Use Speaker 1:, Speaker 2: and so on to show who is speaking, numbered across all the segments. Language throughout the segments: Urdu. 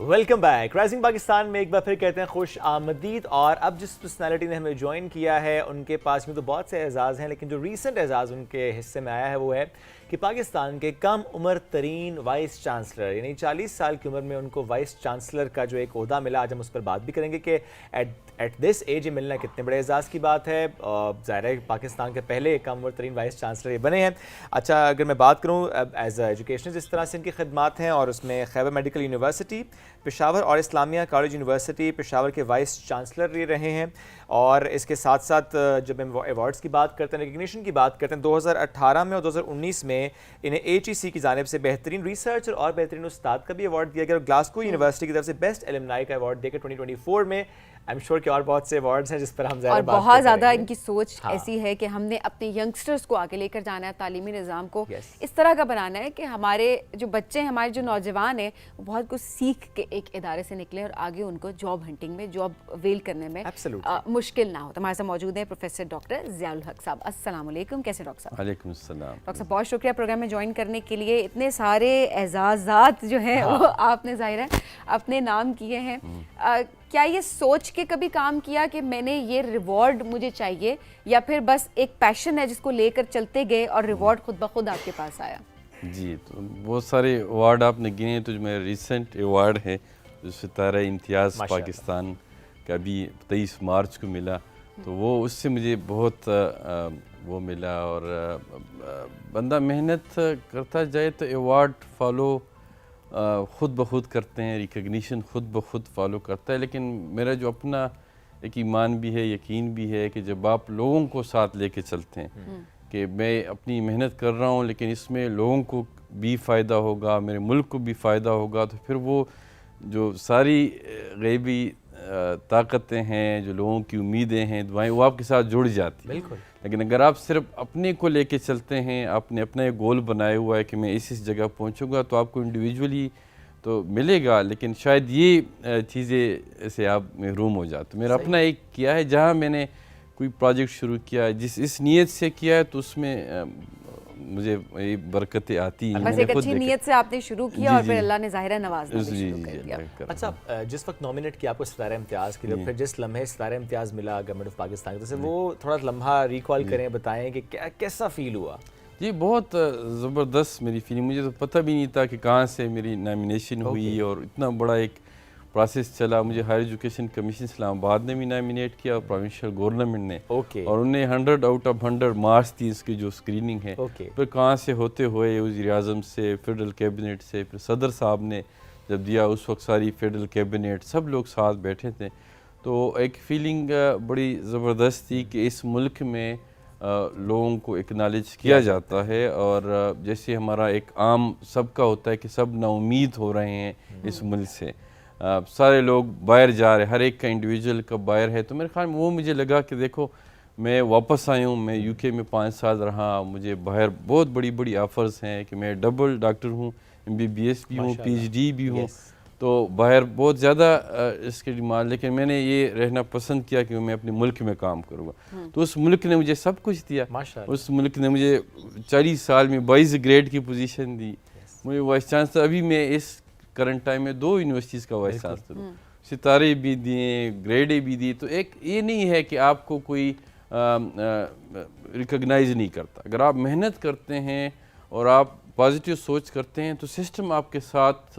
Speaker 1: Welcome back. رائزنگ پاکستان میں ایک بار پھر کہتے ہیں خوش آمدید. اور اب جس پرسنالٹی نے ہمیں جوائن کیا ہے ان کے پاس میں تو بہت سے اعزاز ہیں، لیکن جو ریسنٹ اعزاز ان کے حصے میں آیا ہے وہ ہے کہ پاکستان کے کم عمر ترین وائس چانسلر، یعنی 40 سال کی عمر میں ان کو وائس چانسلر کا جو ایک عہدہ ملا. آج ہم اس پر بات بھی کریں گے کہ ایٹ دس ایج یہ ملنا کتنے بڑے اعزاز کی بات ہے. ظاہر ہے پاکستان کے پہلے کم عمر ترین وائس چانسلر یہ بنے ہیں. اچھا، اگر میں بات کروں ایز اے ایجوکیشنل جس طرح سے ان کی خدمات ہیں، اور اس میں خیبر میڈیکل یونیورسٹی پشاور اور اسلامیہ کالج یونیورسٹی پشاور کے وائس چانسلر بھی رہے ہیں. اور اس کے ساتھ ساتھ جب ہم ایوارڈز کی بات کرتے ہیں، ریکگنیشن کی بات کرتے ہیں، 2018 میں اور 2019 میں انہیں HEC کی جانب سے بہترین ریسرچر اور بہترین استاد کا بھی ایوارڈ دیا گیا، اور گلاسکو یونیورسٹی کی طرف سے بیسٹ ایلمنائی کا ایوارڈ دیا گیا 2024 میں. آئی ایم شیور کہ اور بہت سے ایوارڈز ہیں جس پر ہم ظاہر
Speaker 2: اور
Speaker 1: بات
Speaker 2: بہت زیادہ
Speaker 1: کریں گے.
Speaker 2: ان کی سوچ ایسی ہے کہ ہم نے اپنے ینگسٹرز کو آگے لے کر جانا ہے، تعلیمی نظام کو
Speaker 1: Yes.
Speaker 2: اس طرح کا بنانا ہے کہ ہمارے جو بچے ہیں، ہمارے جو نوجوان ہیں، وہ بہت کچھ سیکھ کے ایک ادارے سے نکلیں اور آگے ان کو جاب ہنٹنگ میں، جاب ویل کرنے میں مشکل نہ ہو. ہمارے ساتھ موجود ہیں پروفیسر ڈاکٹر ضیاء الحق صاحب. السلام علیکم، کیسے ڈاکٹر صاحب؟
Speaker 3: وعلیکم السلام.
Speaker 2: ڈاکٹر صاحب بہت شکریہ پروگرام میں جوائن کرنے کے لیے. اتنے سارے اعزازات جو ہیں وہ آپ نے ظاہر ہے اپنے نام کیے ہیں. کیا یہ سوچ کے کبھی کام کیا کہ میں نے یہ ریوارڈ مجھے چاہیے، یا پھر بس ایک پیشن ہے جس کو لے کر چلتے گئے اور ریوارڈ خود بخود آپ کے پاس آیا؟
Speaker 3: جی، تو بہت سارے ایوارڈ آپ نے گنے، تو جو میرا ریسنٹ ایوارڈ ہے جو ستارہ امتیاز پاکستان کا بھی 23 مارچ کو ملا، تو وہ اس سے مجھے بہت وہ ملا. اور بندہ محنت کرتا جائے تو ایوارڈ فالو خود بخود کرتے ہیں، ریکگنیشن خود بخود فالو کرتا ہے. لیکن میرا جو اپنا ایک ایمان بھی ہے، یقین بھی ہے کہ جب آپ لوگوں کو ساتھ لے کے چلتے ہیں کہ میں اپنی محنت کر رہا ہوں لیکن اس میں لوگوں کو بھی فائدہ ہوگا، میرے ملک کو بھی فائدہ ہوگا، تو پھر وہ جو ساری غیبی طاقتیں ہیں، جو لوگوں کی امیدیں ہیں، دعائیں، وہ آپ کے ساتھ جڑ جاتی ہیں.
Speaker 1: بالکل.
Speaker 3: لیکن اگر آپ صرف اپنے کو لے کے چلتے ہیں، آپ نے اپنا ایک گول بنایا ہوا ہے کہ میں اس جگہ پہنچوں گا، تو آپ کو انڈیویجولی تو ملے گا، لیکن شاید یہ چیزیں سے آپ محروم ہو جاتے. میرا اپنا ایک کیا ہے، جہاں میں نے کوئی پروجیکٹ شروع کیا ہے، اس نیت سے کیا ہے، تو اس میں مجھے یہ برکتیں آتی ہیں.
Speaker 2: بس ایک اچھی نیت سے آپ نے شروع کیا اور پھر اللہ نے ظاہرہ نوازنا بھی شروع کر دیا.
Speaker 1: اچھا، جس وقت نومینیٹ کیا آپ کو ستارہ امتیاز کے لیے، پھر جس لمحے ستارہ امتیاز ملا گورنمنٹ آف پاکستان کی طرف سے، وہ تھوڑا لمحہ ریکال کریں، بتائیں کہ کیسا فیل ہوا؟
Speaker 3: جی، بہت زبردست میری فیلنگ. مجھے تو پتہ بھی نہیں تھا کہ کہاں سے میری نامینیشن ہوئی، اور اتنا بڑا ایک پروسیس چلا. مجھے ہائر ایجوکیشن کمیشن اسلام آباد نے بھی نامینیٹ کیا، اور پروونشل گورنمنٹ نے، اور انہیں 100 آؤٹ آف 100 مارکس تھی اس کی جو اسکریننگ ہے. پھر کہاں سے ہوتے ہوئے وزیر اعظم سے، فیڈرل کیبنٹ سے، پھر صدر صاحب نے جب دیا، اس وقت ساری فیڈرل کیبنٹ سب لوگ ساتھ بیٹھے تھے. تو ایک فیلنگ بڑی زبردست تھی کہ اس ملک میں لوگوں کو اکنالج کیا جاتا ہے. اور جیسے ہمارا ایک عام سب کا ہوتا ہے کہ سب نا امید ہو رہے ہیں اس ملک سے، سارے لوگ باہر جا رہے ہیں، ہر ایک کا انڈیویجول کا باہر ہے. تو میرے خیال میں وہ مجھے لگا کہ دیکھو میں واپس آیا ہوں، میں UK میں 5 سال رہا، مجھے باہر بہت بڑی بڑی آفرز ہیں کہ میں ڈبل ڈاکٹر ہوں، MBBS بھی ہوں، PhD بھی ہوں. تو باہر بہت زیادہ اس کی ڈیمانڈ، لیکن میں نے یہ رہنا پسند کیا کہ میں اپنے ملک میں کام کروں گا. تو اس ملک نے مجھے سب کچھ دیا. اس ملک نے مجھے 40 سال میں 22 گریڈ کی پوزیشن دی. مجھے وائس چانسلر، ابھی میں اس کرنٹ ٹائم میں 2 یونیورسٹیز کا وائس چانسلر ہوں، ستارے بھی دیے، گریڈیں بھی دی. تو ایک یہ نہیں ہے کہ آپ کو کوئی ریکگنائز نہیں کرتا. اگر آپ محنت کرتے ہیں اور آپ پازیٹیو سوچ کرتے ہیں تو سسٹم آپ کے ساتھ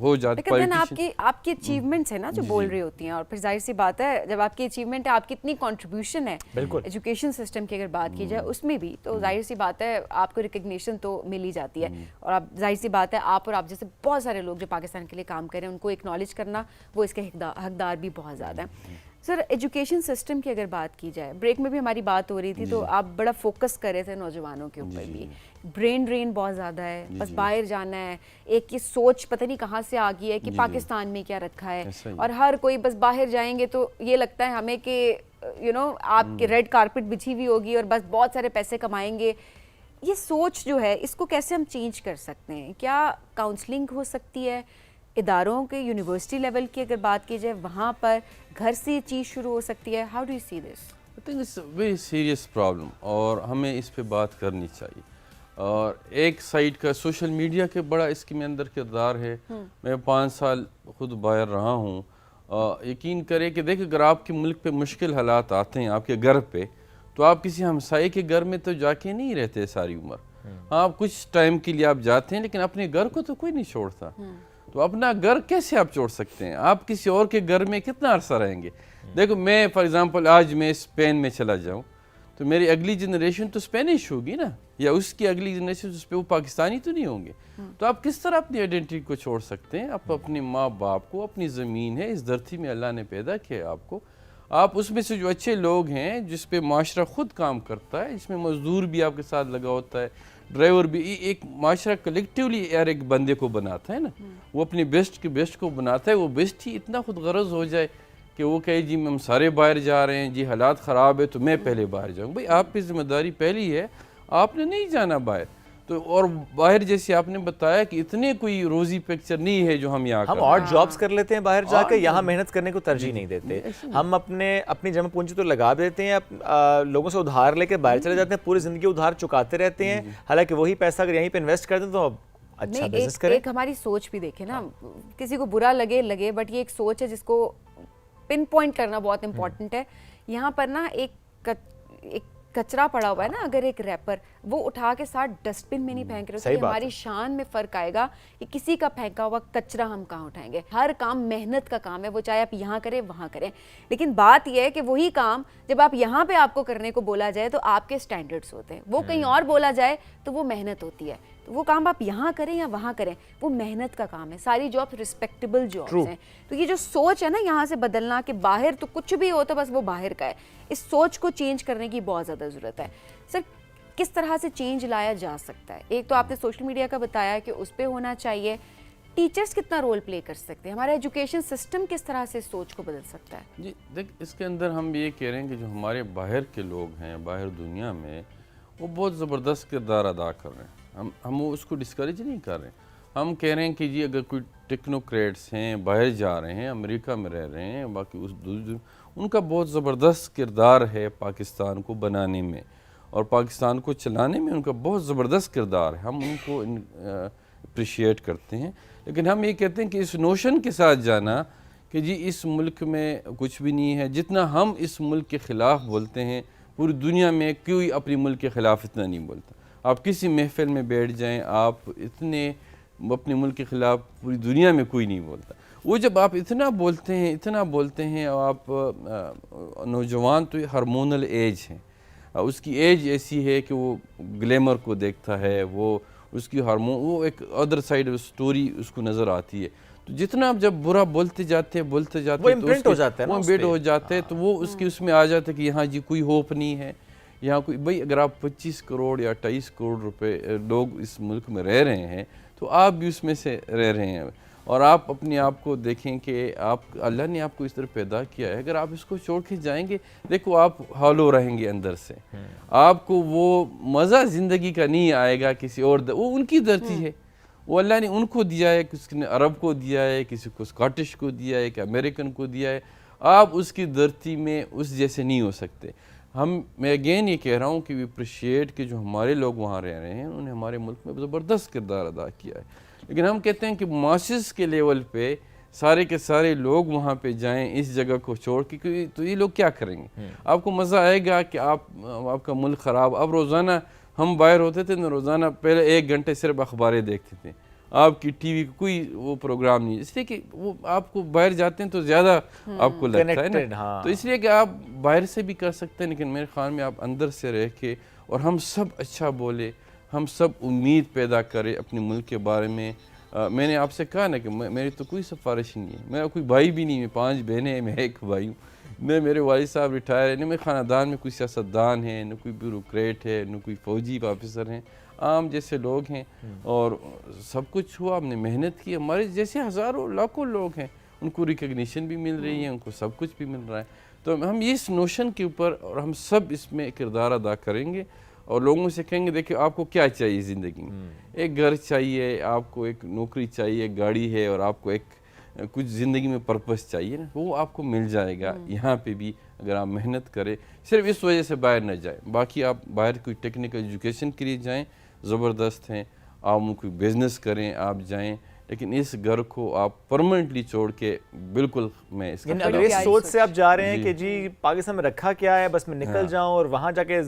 Speaker 3: ہو جاتا ہے.
Speaker 2: لیکن آپ کی اچیومنٹس ہیں نا جو بول رہی ہوتی ہیں، اور پھر ظاہر سی بات ہے جب آپ کی اچیومنٹ ہے، آپ کی اتنی کنٹریبیوشن ہے ایجوکیشن سسٹم کی اگر بات کی جائے اس میں بھی، تو ظاہر سی بات ہے آپ کو ریکگنیشن تو مل ہی جاتی ہے. اور اب ظاہر سی بات ہے آپ اور آپ جیسے بہت سارے لوگ جو پاکستان کے لیے کام کر رہے ہیں ان کو اکنالج کرنا، وہ اس کے حقدار بھی بہت زیادہ ہیں. سر، ایجوکیشن سسٹم کی اگر بات کی جائے، بریک میں بھی ہماری بات ہو رہی تھی تو آپ بڑا فوکس کر رہے تھے نوجوانوں کے اوپر بھی. برین ڈرین بہت زیادہ ہے، بس باہر جانا ہے، ایک یہ سوچ پتہ نہیں کہاں سے آ گئی ہے کہ پاکستان میں کیا رکھا ہے، اور ہر کوئی بس باہر جائیں گے تو یہ لگتا ہے ہمیں کہ آپ کی ریڈ کارپٹ بچھی ہوئی ہوگی اور بس بہت سارے پیسے کمائیں گے. یہ سوچ جو ہے اس کو کیسے ہم چینج کر سکتے ہیں؟ کیا کاؤنسلنگ ہو سکتی ہے اداروں کے، یونیورسٹی لیول کی اگر بات کی جائے وہاں پر گھر سے یہ چیز شروع ہو سکتی ہے؟ How do you see this?
Speaker 3: I think it's a very serious problem, اور ہمیں اس پہ بات کرنی چاہیے. اور ایک سائٹ کا سوشل میڈیا کے بڑا اس کے اندر کردار ہے. میں 5 سال خود باہر رہا ہوں. یقین کریں کہ دیکھیں اگر آپ کے ملک پہ مشکل حالات آتے ہیں آپ کے گھر پہ, تو آپ کسی ہمسائے کے گھر میں تو جا کے نہیں رہتے ساری عمر. آپ کچھ ٹائم کے لیے آپ جاتے ہیں, لیکن اپنے گھر کو تو کوئی نہیں چھوڑتا. تو اپنا گھر کیسے آپ چھوڑ سکتے ہیں؟ آپ کسی اور کے گھر میں کتنا عرصہ رہیں گے؟ دیکھو میں فار ایگزامپل آج میں اسپین میں چلا جاؤں تو میری اگلی جنریشن تو اسپینش ہوگی نا, یا اس کی اگلی جنریشن اس پہ وہ پاکستانی تو نہیں ہوں گے. تو آپ کس طرح اپنی آئیڈینٹی کو چھوڑ سکتے ہیں؟ آپ اپنے ماں باپ کو, اپنی زمین ہے, اس دھرتی میں اللہ نے پیدا کیا ہے آپ کو, آپ اس میں سے جو اچھے لوگ ہیں جس پہ معاشرہ خود کام کرتا ہے, اس میں مزدور بھی آپ کے ساتھ لگا ہوتا ہے, ڈرائیور بھی, ایک معاشرہ کلیکٹیولی یار ایک بندے کو بناتا ہے نا, وہ اپنی بیسٹ کے بیسٹ کو بناتا ہے. وہ بیسٹ ہی اتنا خود غرض ہو جائے کہ وہ کہے جی ہم سارے باہر جا رہے ہیں, جی حالات خراب ہے تو میں پہلے باہر جاؤں. بھئی آپ کی ذمہ داری پہلی ہے, آپ نے نہیں جانا باہر. تو اور باہر جیسے آپ نے بتایا کہ اتنے کوئی روزی پکچر نہیں ہے جو ہم یہاں
Speaker 1: ہم اور جابز کر لیتے ہیں باہر جا کے, یہاں محنت کرنے کو ترجیح نہیں دیتے. ہم اپنی جمع پونجی تو لگا دیتے ہیں, لوگوں سے ادھار لے کے باہر چلے جاتے ہیں, پوری زندگی ادھار چکاتے رہتے ہیں, حالانکہ وہی پیسہ اگر یہیں پہ انویسٹ کر دیں تو اچھا بزنس کریں.
Speaker 2: ایک ہماری سوچ بھی دیکھیں نا, کسی کو برا لگے بٹ یہ ایک سوچ ہے جس کو پن پوائنٹ کرنا بہت امپورٹنٹ ہے. یہاں پر نا ایک کچرا پڑا ہوا ہے نا, اگر ایک ریپر وہ اٹھا کے ساتھ ڈسٹ بن میں نہیں پھینک رہے, تو ہماری شان میں فرق آئے گا کہ کسی کا پھینکا ہوا کچرا ہم کہاں اٹھائیں گے. ہر کام محنت کا کام ہے, وہ چاہے آپ یہاں کریں وہاں کریں, لیکن بات یہ ہے کہ وہی کام جب آپ یہاں پہ آپ کو کرنے کو بولا جائے تو آپ کے سٹینڈرڈز ہوتے ہیں, وہ کہیں اور بولا جائے تو وہ محنت ہوتی ہے. تو وہ کام آپ یہاں کریں یا وہاں کریں, وہ محنت کا کام ہے. ساری جابس ریسپیکٹیبل جابس ہیں. تو یہ جو سوچ ہے نا یہاں سے بدلنا کہ باہر تو کچھ بھی ہو تو بس وہ باہر کا ہے, اس سوچ کو چینج کرنے کی بہت زیادہ ضرورت ہے. سر کس طرح سے چینج لایا جا سکتا ہے؟ ایک تو آپ نے سوشل میڈیا کا بتایا کہ اس پہ ہونا چاہیے, ٹیچرز کتنا رول پلے کر سکتے ہیں, ہمارا ایجوکیشن سسٹم کس طرح سے سوچ کو بدل سکتا ہے؟
Speaker 3: جی دیکھ, اس کے اندر ہم یہ کہہ رہے ہیں کہ جو ہمارے باہر کے لوگ ہیں باہر دنیا میں, وہ بہت زبردست کردار ادا کر رہے ہیں. ہم اس کو ڈسکریج نہیں کر رہے ہیں. ہم کہہ رہے ہیں کہ جی اگر کوئی ٹیکنوکریٹس ہیں باہر جا رہے ہیں, امریکہ میں رہ رہے ہیں, باقی ان کا بہت زبردست کردار ہے پاکستان کو بنانے میں اور پاکستان کو چلانے میں, ان کا بہت زبردست کردار ہے. ہم ان کو اپریشیٹ کرتے ہیں, لیکن ہم یہ کہتے ہیں کہ اس نوشن کے ساتھ جانا کہ جی اس ملک میں کچھ بھی نہیں ہے, جتنا ہم اس ملک کے خلاف بولتے ہیں پوری دنیا میں کوئی اپنی ملک کے خلاف اتنا نہیں بولتا. آپ کسی محفل میں بیٹھ جائیں, آپ اتنے اپنے ملک کے خلاف پوری دنیا میں کوئی نہیں بولتا. وہ جب آپ اتنا بولتے ہیں اور آپ نوجوان تو ہارمونل ایج ہیں, اس کی ایج ایسی ہے کہ وہ گلیمر کو دیکھتا ہے, وہ اس کی وہ ایک ادر سائڈ سٹوری اس کو نظر آتی ہے. تو جتنا آپ جب برا بولتے جاتے وہ
Speaker 1: امپرنٹ ہو جاتے ہیں
Speaker 3: تو وہ اس کی اس میں آ جاتا ہے کہ یہاں جی کوئی ہوپ نہیں ہے یہاں کوئی. بھئی اگر آپ 25 کروڑ یا 28 کروڑ روپے لوگ اس ملک میں رہ رہے ہیں تو آپ بھی اس میں سے رہ رہے ہیں, اور آپ اپنے آپ کو دیکھیں کہ اللہ نے آپ کو اس طرح پیدا کیا ہے. اگر آپ اس کو چھوڑ کے جائیں گے, دیکھو آپ ہالو رہیں گے اندر سے, آپ کو وہ مزہ زندگی کا نہیں آئے گا کسی اور وہ ان کی دھرتی ہے, وہ اللہ نے ان کو دیا ہے, کسی نے عرب کو دیا ہے, کسی کو اسکاٹش کو دیا ہے, کہ امریکن کو دیا ہے. آپ اس کی دھرتی میں اس جیسے نہیں ہو سکتے. میں اگین یہ کہہ رہا ہوں کہ وی اپریشیٹ کہ جو ہمارے لوگ وہاں رہ رہے ہیں انہوں نے ہمارے ملک میں زبردست کردار ادا کیا ہے, لیکن ہم کہتے ہیں کہ ماسز کے لیول پہ سارے کے سارے لوگ وہاں پہ جائیں اس جگہ کو چھوڑ کے, تو یہ لوگ کیا کریں گے؟ آپ کو مزہ آئے گا کہ آپ کا ملک خراب. اب روزانہ ہم باہر ہوتے تھے نا, روزانہ پہلے 1 گھنٹے صرف اخباریں دیکھتے تھے, آپ کی ٹی وی کا کوئی وہ پروگرام نہیں, اس لیے کہ وہ آپ کو باہر جاتے ہیں تو زیادہ آپ کو لگتا ہے نا. تو اس لیے کہ آپ باہر سے بھی کر سکتے ہیں, لیکن میرے خیال میں آپ اندر سے رہ کے, اور ہم سب اچھا بولے, ہم سب امید پیدا کرے اپنے ملک کے بارے میں. میں نے آپ سے کہا نا کہ میری تو کوئی سفارش نہیں ہے, میرا کوئی بھائی بھی نہیں ہے, 5 بہنیں ہیں, میں 1 بھائی ہوں. میرے والد صاحب ریٹائر ہیں, نہ میرے خاندان میں کوئی سیاستدان ہے, نہ کوئی بیوروکریٹ ہے, نہ کوئی فوجی آفیسر ہیں, عام جیسے لوگ ہیں. اور سب کچھ ہوا, ہم نے محنت کی. ہمارے جیسے ہزاروں لاکھوں لوگ ہیں, ان کو ریکگنیشن بھی مل رہی ہے, ان کو سب کچھ بھی مل رہا ہے. تو ہم اس نوشن کے اوپر, اور ہم سب اس میں کردار ادا کریں گے, اور لوگوں سے کہیں گے دیکھیں آپ کو کیا چاہیے زندگی میں. ایک گھر چاہیے آپ کو, ایک نوکری چاہیے, ایک گاڑی ہے, اور آپ کو ایک کچھ زندگی میں پرپس چاہیے نا, وہ آپ کو مل جائے گا یہاں پہ بھی اگر آپ محنت کریں. صرف اس وجہ سے باہر نہ جائیں, باقی آپ باہر کوئی ٹیکنیکل ایجوکیشن کے لیے جائیں, زبردست ہیں, آپ کوئی بزنس کریں, آپ جائیں, لیکن اس گھر کو آپ پرماننٹلی چھوڑ کے بالکل میں اس کا
Speaker 1: اگر اس سوچ سے آپ جا رہے ہیں کہ جی پاکستان میں رکھا کیا ہے, بس میں نکل جاؤں اور وہاں جا کے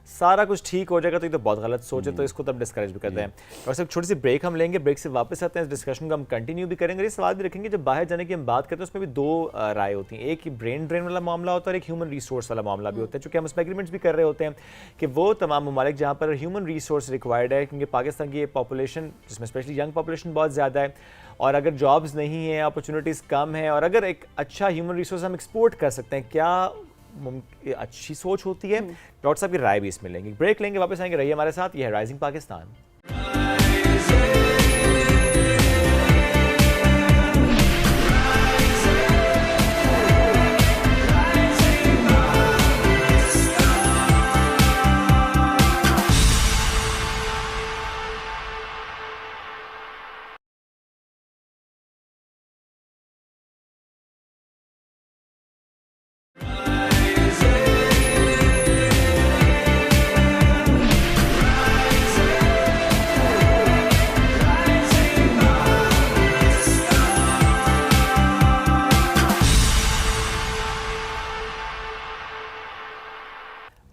Speaker 1: سارا کچھ ٹھیک ہو جائے گا, تو یہ تو بہت غلط سوچ ہے, تو اس کو تب ڈسکریج بھی کرتے ہیں. اور صرف چھوٹی سی بریک ہم لیں گے, بریک سے واپس آتے ہیں, اس ڈسکشن کو ہم کنٹینیو بھی کریں گے. یہ سوال بھی رکھیں گے, جب باہر جانے کی ہم بات کرتے ہیں اس میں بھی دو رائے ہوتی ہیں, ایک برین ڈرین والا معاملہ ہوتا ہے اور ایک ہیومن ریسورس والا معاملہ بھی ہوتا ہے, چونکہ ہم اس میں ایگریمنٹس بھی کر رہے ہوتے ہیں کہ وہ تمام ممالک جہاں پر ہیومن ریسورس ریکوائرڈ ہے, کیونکہ پاکستان کی پاپولیشن جس میں اسپیشلی ینگ پاپولیشن بہت زیادہ ہے, اور اگر جابز نہیں ہیں, اپرچونیٹیز کم ہیں, اور اگر ایک اچھا ہیومن ریسورس ہم ایکسپورٹ کر سکتے ہیں, کیا اچھی سوچ ہوتی ہے؟ ڈاکٹر صاحب کی رائے بھی اس میں لیں گے. بریک لیں گے, واپس آئیں گے, رہیے ہمارے ساتھ. یہ ہے rising Pakistan.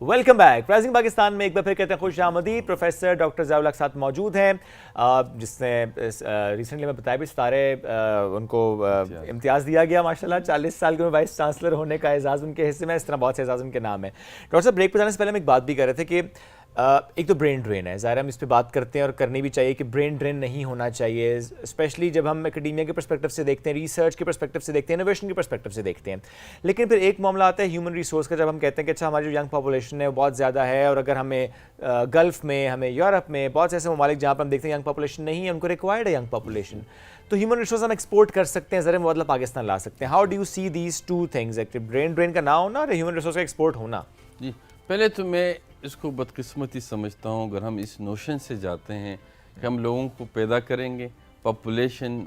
Speaker 1: Welcome back. Rising Pakistan میں ایک بار پھر کہتے ہیں خوش آمدید. پروفیسر ڈاکٹر ضیاء الحق ساتھ موجود ہیں, جس نے ریسنٹلی میں بتایا بھی ستارے ان کو امتیاز دیا گیا ماشاءاللہ, 40 سال کے وائس چانسلر ہونے کا اعزاز ان کے حصے میں, اس طرح بہت سے اعزاز ان کے نام ہیں. ڈاکٹر صاحب بریک پہ جانے سے پہلے ہم ایک بات بھی کر رہے تھے کہ ایک تو برین ڈرین ہے, ظاہر ہم اس پہ بات کرتے ہیں اور کرنی بھی چاہیے کہ برین ڈرین نہیں ہونا چاہیے, اسپیشلی جب ہم اکیڈیمیا کے پرسپیکٹو سے دیکھتے ہیں, ریسرچ کے پرسپیکٹو سے دیکھتے ہیں, انوویشن کے پرسپیکٹو سے دیکھتے ہیں. لیکن پھر ایک معاملہ آتا ہے ہیومن ریسورس کا, جب ہم کہتے ہیں کہ اچھا ہماری جو ینگ پاپولیشن ہے وہ بہت زیادہ ہے, اور اگر ہمیں گلف میں, ہمیں یورپ میں, بہت سے ایسے ممالک جہاں پر ہم دیکھتے ہیں ینگ پاپولیشن نہیں ہے, ان کو ریکوائرڈ ہے ینگ پاپولیشن, تو ہیومن ریسورس ہم ایکسپورٹ کر سکتے ہیں, ذرا مبادلہ پاکستان لا سکتے ہیں. How do you see these two things, brain drain کا نہ ہونا اور ہیومن ریسورس کا ایکسپورٹ ہونا؟
Speaker 3: جی, پہلے تو میں اس کو بدقسمتی سمجھتا ہوں اگر ہم اس نوشن سے جاتے ہیں کہ ہم لوگوں کو پیدا کریں گے, پاپولیشن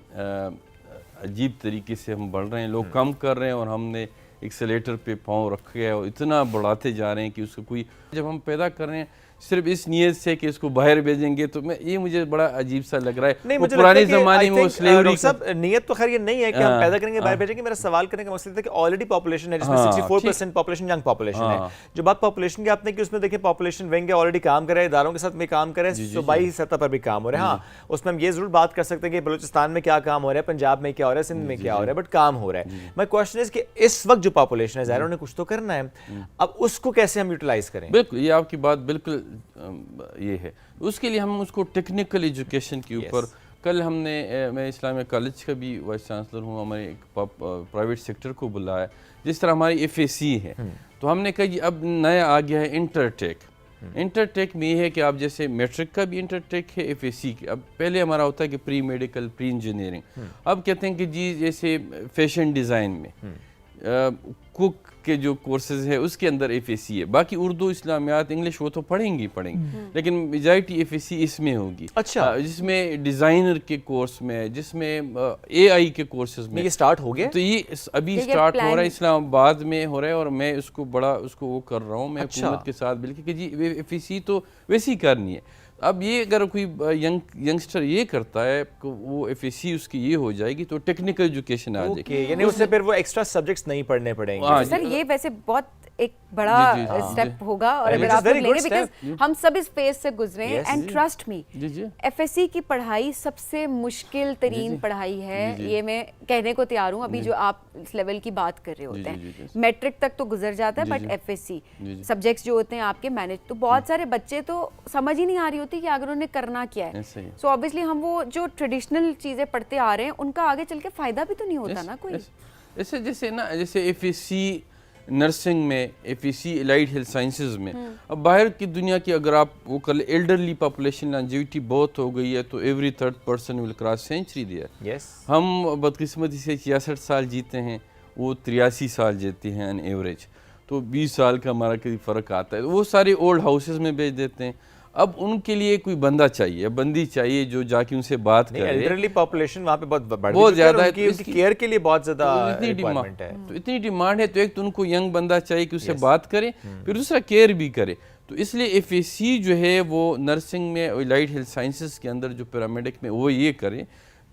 Speaker 3: عجیب طریقے سے ہم بڑھ رہے ہیں, لوگ کم کر رہے ہیں اور ہم نے ایکسیلیٹر پہ پاؤں رکھے ہے اور اتنا بڑھاتے جا رہے ہیں کہ اس کو کوئی, جب ہم پیدا کر رہے ہیں صرف اس نیت سے کہ اس کو باہر بھیجیں گے, تو یہ مجھے بڑا عجیب سا لگ رہا ہے. وہ پرانے زمانے میں وہ سلیوری
Speaker 1: سب نیت تو خیر یہ نہیں ہے کہ ہم پیدا کریں گے باہر بھیجیں گے. میرا سوال کرنے کا مقصد ہے کہ آلریڈی پاپولیشن ہے جس میں 64% پاپولیشن ینگ پاپولیشن ہے. جو بات پاپولیشن کی آپ نے کی اس میں دیکھیں پاپولیشن ونگ ہے, آلریڈی کام کر رہے ہیں, اداروں کے ساتھ میں کام کر رہے ہیں, صوبائی سطح پر بھی کام ہو رہا ہے. ہاں اس میں ہم یہ ضرور بات کر سکتے ہیں کہ بلوچستان میں کیا کام ہو رہا ہے, پنجاب میں کیا ہو رہا ہے, سندھ میں کیا ہو رہا ہے, بٹ کام ہو رہا ہے. مائی کوسچن از کہ اس وقت جو پاپولیشن ہے ظاہر انہیں کچھ تو کرنا ہے, اب اس کو کیسے ہم یوٹیلائز کریں؟
Speaker 3: بالکل, یہ آپ کی بات بالکل یہ ہے. اس کے لیے ہم اس کو ٹیکنیکل ایجوکیشن کے اوپر, کل ہم نے, میں اسلامیہ کالج کا بھی وائس چانسلر ہوں, ہمارے ایک پرائیویٹ سیکٹر کو بلایا, جس طرح ہماری ایف اے سی ہے, تو ہم نے کہا جی اب نیا آ گیا ہے انٹرٹیک. انٹرٹیک میں یہ ہے کہ آپ جیسے میٹرک کا بھی انٹرٹیک ہے, ایف اے سی کے, اب پہلے ہمارا ہوتا ہے کہ پری میڈیکل, پری انجینئرنگ, اب کہتے ہیں کہ جی جیسے فیشن ڈیزائن میں کوک کے جو کورسز ہے اس کے اندر ایف اے سی ہے, باقی اردو, اسلامیات, انگلش وہ تو پڑھیں گی, لیکن میجارٹی ایف اے سی اس میں ہوگی.
Speaker 1: اچھا,
Speaker 3: جس میں ڈیزائنر کے کورس میں, جس میں اے آئی کے کورسز میں
Speaker 1: یہ سٹارٹ ہو گیا,
Speaker 3: تو یہ ابھی سٹارٹ ہو رہا ہے, اسلام آباد میں ہو رہا ہے, اور میں اس کو بڑا اس کو وہ کر رہا ہوں میں حکومت کے ساتھ بلکہ کہ جی ایف اے سی تو ویسی کرنی ہے. اب یہ اگر کوئی ینگسٹر یہ کرتا ہے کہ وہ ایف اے سی اس کی یہ ہو جائے گی تو ٹیکنیکل ایجوکیشن آ جائے گی,
Speaker 1: یعنی اس سے پھر وہ ایکسٹرا سبجیکٹس نہیں پڑھنے پڑیں گے.
Speaker 2: سر یہ ویسے بہت ایک بڑا اسٹیپ ہوگا, اور اگر آپ لیں گے بیکاز ہم سب اس فیز سے گزرے ہیں, and trust me F S C کی پڑھائی سب سے مشکل ترین پڑھائی ہے, یہ میں کہنے کو تیار ہوں. ابھی جو آپ اس لیول کی بات کر رہے ہوتے ہیں, میٹرک تک تو گزر جاتا ہے, but F S C subjects جو ہوتے ہیں آپ کے مینج, تو بہت سارے بچے تو سمجھ ہی نہیں آ رہی ہوتی کہ اگر انہیں کرنا کیا ہے. سو آبویسلی ہم وہ جو ٹریڈیشنل چیزیں پڑھتے آ رہے ہیں ان کا آگے چل کے فائدہ بھی تو نہیں ہوتا نا کوئی.
Speaker 3: ایسے جیسے نا, جیسے ایف اے سی نرسنگ میں, ایف ای سی الائڈ ہیلتھ سائنسز میں, اب باہر کی دنیا کی اگر آپ وہ کر لیں, ایلڈرلی پاپولیشن لانجیوٹی بہت ہو گئی ہے, تو every third person will cross century دیا. ہم بدقسمتی سے 66 سال جیتے ہیں, وہ 83 سال جیتے ہیں ان ایوریج, تو 20 سال کا ہمارا کئی فرق آتا ہے. وہ سارے اولڈ ہاؤسز میں بھیج دیتے ہیں. اب ان کے لیے کوئی بندہ چاہیے, بندی چاہیے جو جا کے ان سے بات کرے.
Speaker 1: ایلڈرلی پاپولیشن وہاں پہ بہت زیادہ ہے, ان کی کیئر کے لیے بہت زیادہ ریکوائرمنٹ ہے.
Speaker 3: تو اتنی ڈیمانڈ ہے, تو ایک تو ان کو ینگ بندہ چاہیے کہ اس سے بات کرے, پھر دوسرا کیئر بھی کرے. تو اس لیے ایف اے سی جو ہے وہ نرسنگ میں الائڈ ہیلتھ سائنسز کے اندر جو پیرامیڈک میں وہ یہ کریں،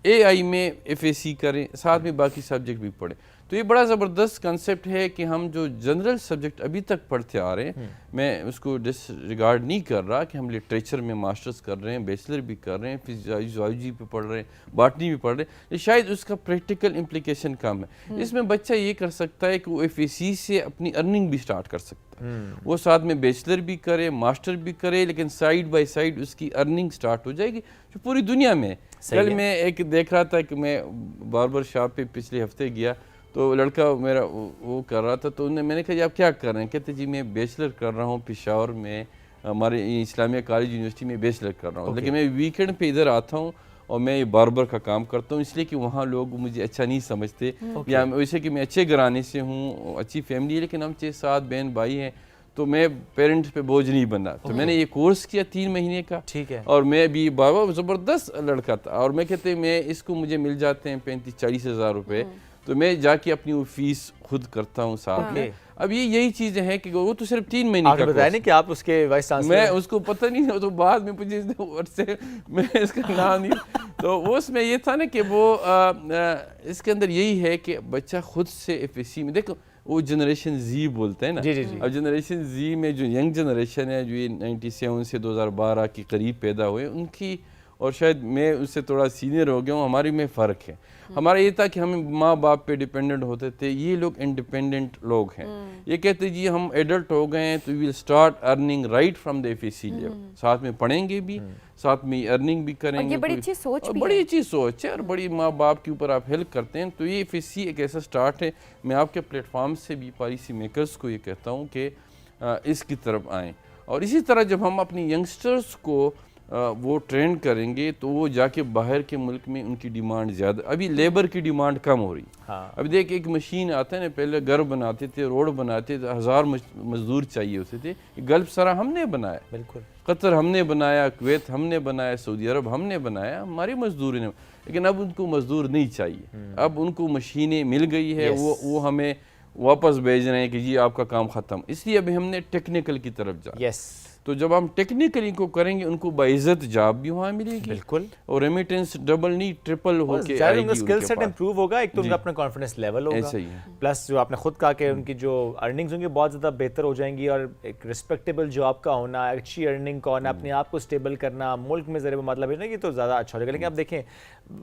Speaker 3: اے آئی میں ایف اے سی کریں، ساتھ میں باقی سبجیکٹ بھی پڑھیں. تو یہ بڑا زبردست کنسیپٹ ہے کہ ہم جو جنرل سبجیکٹ ابھی تک پڑھتے آ رہے ہیں، میں اس کو ڈس ریگارڈ نہیں کر رہا کہ ہم لٹریچر میں ماسٹرز کر رہے ہیں، بیچلر بھی کر رہے ہیں، فزیالوجی پہ پڑھ رہے ہیں، باٹنی بھی پڑھ رہے ہیں، شاید اس کا پریکٹیکل امپلیکیشن کم ہے. اس میں بچہ یہ کر سکتا ہے کہ وہ ایف اے سی سے اپنی ارننگ بھی سٹارٹ کر سکتا ہے، وہ ساتھ میں بیچلر بھی کرے، ماسٹر بھی کرے، لیکن سائیڈ بائی سائیڈ اس کی ارننگ سٹارٹ ہو جائے گی جو پوری دنیا میں. کل میں ایک دیکھ رہا تھا کہ میں باربر شاپ پہ پچھلے ہفتے گیا تو لڑکا میرا وہ کر رہا تھا، تو میں نے کہا جی آپ کیا کر رہے ہیں؟ کہتے جی میں بیچلر کر رہا ہوں پشاور میں، ہمارے اسلامیہ کالج یونیورسٹی میں بیچلر کر رہا ہوں، لیکن میں ویکینڈ پہ ادھر آتا ہوں اور میں باربر کا کام کرتا ہوں، اس لیے کہ وہاں لوگ مجھے اچھا نہیں سمجھتے، یا ویسے کہ میں اچھے گھرانے سے ہوں، اچھی فیملی ہے، لیکن ہم 6-7 بہن بھائی ہیں، تو میں پیرنٹس پہ بوجھ نہیں بنا. تو میں نے یہ کورس کیا 3 مہینے کا،
Speaker 1: ٹھیک ہے،
Speaker 3: اور میں بھی بابا زبردست لڑکا تھا، اور میں کہتے میں اس کو مجھے مل جاتے ہیں 35-40 ہزار روپے، تو میں جا کے اپنی وہ فیس خود کرتا ہوں ساتھ میں. اب یہ چیزیں ہیں کہ وہ تو صرف 3 مہینے کا
Speaker 1: بتایا نہیں کہ آپ اس کے وائس چانسلر،
Speaker 3: میں اس کو پتہ نہیں، تو بعد میں مجھے سے میں اس کا نام نہیں، تو وہ اس میں یہ تھا نا کہ وہ اس کے اندر یہی ہے کہ بچہ خود سے ایف اے سی میں دیکھو، وہ جنریشن زی بولتے ہیں نا. اب جنریشن زی میں جو ینگ جنریشن ہے، جو یہ 97 سے 2012 کے قریب پیدا ہوئے، ان کی، اور شاید میں اس سے تھوڑا سینئر ہو گیا ہوں، ہماری میں فرق ہے. ہمارا یہ تھا کہ ہم ماں باپ پہ ڈیپینڈنٹ ہوتے تھے، یہ لوگ انڈیپینڈنٹ لوگ ہیں. یہ کہتے جی ہم ایڈلٹ ہو گئے ہیں تو we will start earning right from the F A C level, ساتھ میں پڑھیں گے بھی، ساتھ میں ارننگ بھی کریں گے.
Speaker 2: یہ بڑی اچھی سوچ بھی ہے،
Speaker 3: بڑی اچھی سوچ ہے، اور بڑی ماں باپ کے اوپر آپ ہیلپ کرتے ہیں. تو یہ ایف اے سی ایک ایسا اسٹارٹ ہے. میں آپ کے پلیٹ فارم سے بھی پالیسی میکرز کو یہ کہتا ہوں کہ اس کی طرف آئیں. اور اسی طرح جب ہم اپنی ینگسٹرز کو وہ ٹرین کریں گے تو وہ جا کے باہر کے ملک میں ان کی ڈیمانڈ زیادہ، ابھی لیبر کی ڈیمانڈ کم ہو رہی. ابھی دیکھ ایک مشین آتا ہے نا، پہلے گھر بناتے تھے، روڈ بناتے تھے، 1000 مزدور چاہیے ہوتے تھے. گلف سرا ہم نے بنایا، بالکل، قطر ہم نے بنایا، کویت ہم نے بنایا، سعودی عرب ہم نے بنایا، ہماری مزدور نے. لیکن اب ان کو مزدور نہیں چاہیے، اب ان کو مشینیں مل گئی ہے، وہ ہمیں واپس بھیج رہے ہیں کہ جی آپ کا کام ختم. اس لیے ابھی ہم نے ٹیکنیکل کی طرف جانا. تو جب ہم ٹیکنیکلی کو کریں گے، ان کو باعزت جاب بھی وہاں ملے گی، بالکل، اور ریمیٹنس ڈبل نہیں ٹرپل ہو کے آئے گی.
Speaker 1: اسکل سیٹ امپروو ہوگا، ایک تو ان کا اپنا کانفیڈنس لیول ہوگا، پلس جو آپ نے خود کہا کہ ان کی جو ارننگز ہوں گی بہت زیادہ بہتر ہو جائیں گی، اور ایک رسپیکٹیبل جاب کا ہونا، اچھی ارننگ کا ہونا، اپنے آپ کو اسٹیبل کرنا ملک میں ذریعہ مطلب ہے نا، یہ تو زیادہ اچھا ہو جائے گا. لیکن اب دیکھیں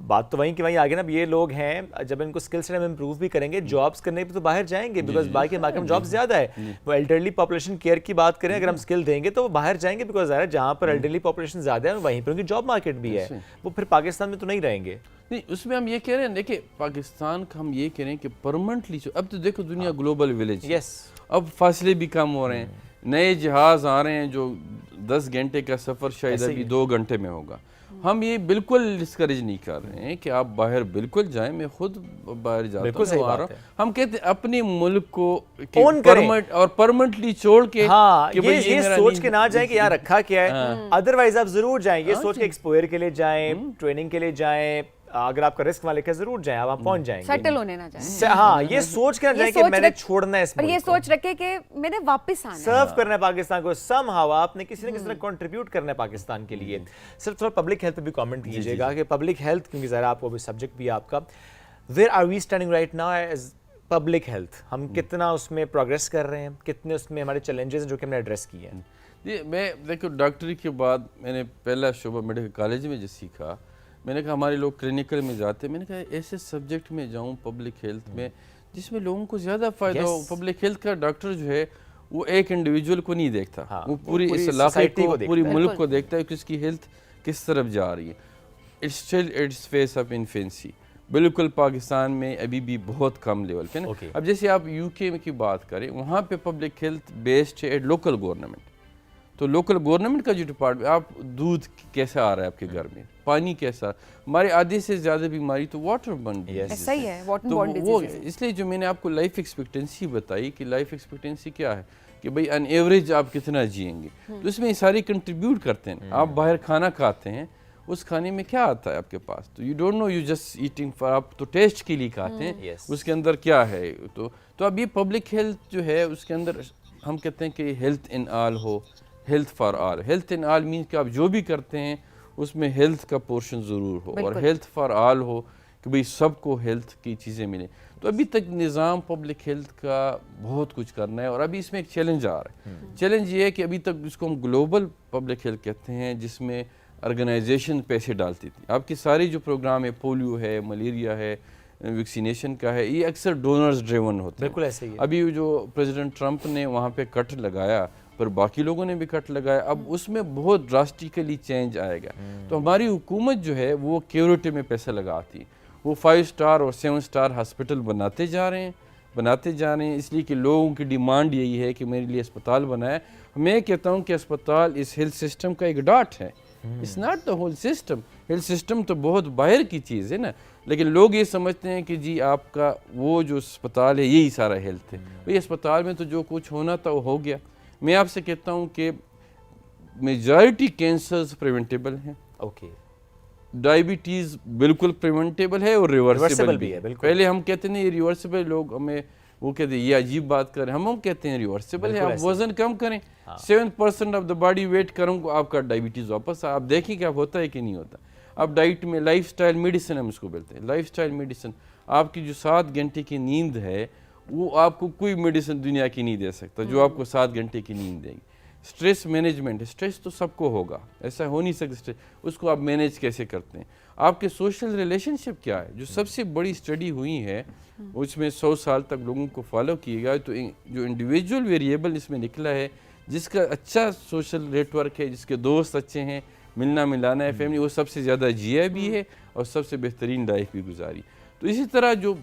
Speaker 1: بات تو وہیں کی وہیں آگے نا، یہ لوگ ہیں جب ان کو اسکل سیٹ ہم امپروو بھی کریں گے، جابس کرنے پہ تو باہر جائیں گے، بیکاز باہر کے مارکیٹ میں جاب زیادہ ہے. وہ ایلڈرلی پاپولیشن کیئر کی بات کریں، اگر ہم اسکل دیں گے تو وہ باہر جائیں گے، بیکاز جہاں پر ایلڈرلی پاپولیشن زیادہ ہے وہیں پر ان کی جاب مارکیٹ بھی ہے. وہ پھر پاکستان میں تو نہیں رہیں گے.
Speaker 3: نہیں، اس میں ہم یہ کہہ رہے ہیں، دیکھیں پاکستان کا ہم یہ کہہ رہے ہیں کہ پرمنٹلی، اب تو دیکھو دنیا گلوبل ولیج، اب فاصلے بھی کم ہو رہے ہیں، نئے جہاز آ رہے ہیں جو 10 گھنٹے کا سفر شاید ابھی 2 گھنٹے میں ہوگا. ہم یہ بالکل ڈسکریج نہیں کر رہے ہیں کہ آپ باہر بالکل جائیں، میں خود باہر جاتا ہوں، آ رہا ہوں. ہم کہتے ہیں اپنے ملک کو اور پرمنٹلی چھوڑ کے،
Speaker 1: یہ سوچ کے نہ جائیں کہ یار رکھا کیا ہے، ادروائز آپ ضرور جائیں. یہ سوچ کے ایکسپوئر کے لیے جائیں، ٹریننگ کے لیے جائیں، اگر آپ کا رسک والے کا ضرور جائیں، آپ پہنچ جائیں گے.
Speaker 2: سیٹل ہونے نہ جائیں.
Speaker 1: ہاں، یہ سوچ کے نہ جائیں کہ میں نے چھوڑنا ہے اس ملک کو،
Speaker 2: اور یہ سوچ رکھے کہ میں نے واپس آنا ہے،
Speaker 1: سرو کرنا ہے پاکستان کو. سم ہاؤ آپ نے کسی نہ کسی طرح کنٹریبیوٹ کرنا ہے پاکستان کے لیے. صرف تھوڑا پبلک ہیلتھ پہ بھی کامنٹ کیجیے گا کہ پبلک ہیلتھ، کیونکہ ذرا آپ کو بھی سبجیکٹ بھی آپ کا، where are we standing right now as public health? ہم کتنا اس میں پروگریس کر رہے ہیں، کتنے اس میں ہمارے چیلنجز ہیں جو کہ ہم نے ایڈریس کیے ہیں؟
Speaker 3: جی، میں دیکھو ڈاکٹری کے بعد میں نے پہلا شعبہ میڈیکل کالج میں جو سیکھا، میں نے کہا ہمارے لوگ کلینکل میں جاتے ہیں، میں نے کہا ایسے سبجیکٹ میں جاؤں پبلک ہیلتھ میں جس میں لوگوں کو زیادہ فائدہ ہو. پبلک ہیلتھ کا ڈاکٹر جو ہے وہ ایک انڈیویجول کو نہیں دیکھتا، وہ پوری اس علاقے کو، پوری ملک کو دیکھتا ہے کہ اس کی ہیلتھ کس طرف جا رہی ہے. It's still it's phase of infancy, بالکل پاکستان میں ابھی بھی بہت کم لیول پہ نا. اب جیسے آپ یو کے کی بات کریں، وہاں پہ پبلک ہیلتھ بیسڈ ہے لوکل گورنمنٹ. تو لوکل گورنمنٹ کا جو ڈپارٹمنٹ، آپ دودھ کیسا آ رہا ہے آپ کے گھر میں، پانی کیسا، ہمارے آدھے سے زیادہ بیماری تو واٹر بورن ڈیزیز،
Speaker 2: صحیح ہے، واٹر
Speaker 3: تو
Speaker 2: بورن
Speaker 3: وہ
Speaker 2: ڈیزیز.
Speaker 3: اس لیے جو میں نے آپ کو لائف ایکسپیکٹنسی بتائی کہ لائف ایکسپیکٹنسی کیا ہے کہ بھائی ان ایوریج آپ کتنا جئیں گے، تو اس میں یہ ساری کنٹریبیوٹ کرتے ہیں. آپ باہر کھانا کھاتے ہیں، اس کھانے میں کیا آتا ہے آپ کے پاس، تو you don't know, you just eating for, آپ تو ٹیسٹ کے لیے کھاتے ہیں، اس کے اندر کیا ہے. تو اب یہ پبلک ہیلتھ جو ہے اس کے اندر ہم کہتے ہیں کہ health in all who, health for all. Health in all means کہ آپ جو بھی کرتے ہیں اس میں ہیلتھ کا پورشن ضرور ہو, اور ہیلتھ فار آل ہو کہ بھئی سب کو ہیلتھ کی چیزیں ملیں. تو ابھی تک نظام پبلک ہیلتھ کا بہت کچھ کرنا ہے, اور ابھی اس میں ایک چیلنج آ رہا ہے. چیلنج یہ ہے کہ ابھی تک جس کو ہم گلوبل پبلک ہیلتھ کہتے ہیں, جس میں آرگنائزیشن پیسے ڈالتی تھی. آپ کے سارے جو پروگرام ہے, پولیو ہے, ملیریا ہے, ویکسینیشن کا ہے, یہ اکثر ڈونرز ڈریون ہوتے ہیں.
Speaker 1: بالکل ایسے ہی ہے.
Speaker 3: ابھی جو پریزیڈنٹ ٹرمپ نے وہاں پہ کٹ لگایا, پر باقی لوگوں نے بھی کٹ لگایا, اب اس میں بہت ڈراسٹیکلی چینج آئے گا. تو ہماری حکومت جو ہے وہ کیورٹی میں پیسہ لگاتی, وہ 5 اسٹار اور 7 اسٹار ہاسپٹل بناتے جا رہے ہیں اس لیے کہ لوگوں کی ڈیمانڈ یہی ہے کہ میرے لیے اسپتال بنائے. میں کہتا ہوں کہ اسپتال اس ہیلتھ سسٹم کا ایک ڈاٹ ہے, it's not the whole system. Health system تو بہت باہر کی چیز ہے نا, لیکن لوگ یہ سمجھتے ہیں کہ جی آپ کا وہ جو اسپتال ہے یہی سارا ہیلتھ ہے. بھئی اسپتال میں تو جو کچھ ہونا تھا وہ ہو گیا. میں آپ سے کہتا ہوں کہ میجارٹی کینسرز پریونٹیبل ہیں.
Speaker 1: اوکے.
Speaker 3: ڈائبٹیز بالکل پریونٹیبل ہے اور ریورسیبل بھی ہے. پہلے ہم کہتے ہیں یہ ریورسیبل, لوگ ہمیں وہ کہتے ہیں یہ عجیب بات کر رہے ہیں, ہم کہتے ہیں ریورسیبل ہے. آپ وزن کم کریں, 7% آف دا باڈی ویٹ کروں کو آپ کا ڈائبٹیز واپس آپ دیکھیں کہ آپ ہوتا ہے کہ نہیں ہوتا. آپ ڈائٹ میں لائف سٹائل میڈیسن ہم اس کو بولتے ہیں. لائف سٹائل میڈیسن, آپ کی جو 7 گھنٹے کی نیند ہے وہ آپ کو کوئی میڈیسن دنیا کی نہیں دے سکتا جو آپ کو 7 گھنٹے کی نیند دے گی. اسٹریس مینجمنٹ, اسٹریس تو سب کو ہوگا, ایسا ہو نہیں سکتا. اس کو آپ مینیج کیسے کرتے ہیں, آپ کے سوشل ریلیشن شپ کیا ہے. جو سب سے بڑی اسٹڈی ہوئی ہے اس میں 100 سال تک لوگوں کو فالو کیے گا, تو جو انڈیویجول ویریبل اس میں نکلا ہے, جس کا اچھا سوشل نیٹ ورک ہے, جس کے دوست اچھے ہیں, ملنا ملانا ہے فیملی, وہ سب سے زیادہ جیا بھی ہے اور سب سے بہترین لائف بھی گزاری. تو اسی طرح جو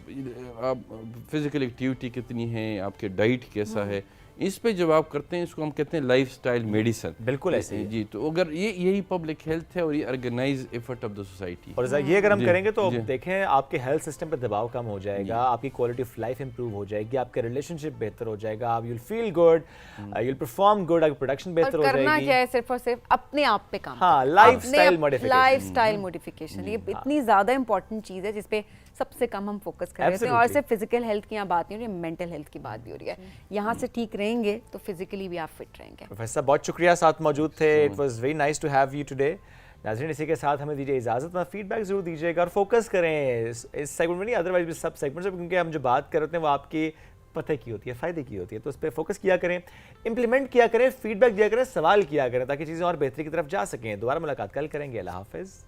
Speaker 3: آپ فزیکل ایکٹیویٹی کتنی ہے, آپ کے ڈائٹ کیسا ہے, اس پہ جب آپ کرتے ہیں اس کو ہم کہتے ہیں لائف سٹائل میڈیسن.
Speaker 1: بالکل ایسے ہی.
Speaker 3: جی, تو اگر یہی پبلک ہیلتھ ہے اور یہ organize effort of the society.
Speaker 1: اور یہ اگر ہم کریں گے تو دیکھیں آپ کے ہیلتھ سسٹم پہ دباؤ کم ہو جائے گا, آپ کی کوالٹی آف لائف امپروو ہو جائے گی, آپ کا ریلیشن شپ بہتر ہو جائے گا, آپ you will feel good, you will perform good, آپ کی پروڈکشن بہتر ہو جائے گی.
Speaker 2: کرنا کیا ہے, صرف اور صرف اپنے آپ پہ کام.
Speaker 1: ہاں, لائف سٹائل
Speaker 2: موڈیفیکیشن یہ اتنی زیادہ امپورٹنٹ چیز ہے جس پہ سب سے کم ہم فوکس کر رہے ہیں. اور صرف فزیکل ہیلتھ کی یہاں بات نہیں ہو رہی, مینٹل ہیلتھ کی بات بھی ہو رہی ہے. یہاں سے ٹھیک رہیں گے تو فزیکلی بھی آپ فٹ رہیں گے.
Speaker 1: پروفیسر صاحب بہت شکریہ ساتھ موجود تھے. It was very nice to have you today. ناظرین اسی کے ساتھ ہمیں دیجیے اجازت, اپنا فیڈ بیک ضرور دیجیے گا اور فوکس کریں اس سیگمنٹ میں, نہیں ادروائز بھی سب سیگمنٹس میں, کیونکہ ہم جو بات کر رہے ہیں وہ آپ کی پتہ کی ہوتی ہے, فائدے کی ہوتی ہے. تو اس پہ فوکس کیا کریں, امپلیمنٹ کیا کریں, فیڈ بیک دیا کریں, سوال کیا کریں, تاکہ چیزیں اور بہتری کی طرف جا سکیں. دوبارہ ملاقات کل کریں گے. اللہ حافظ.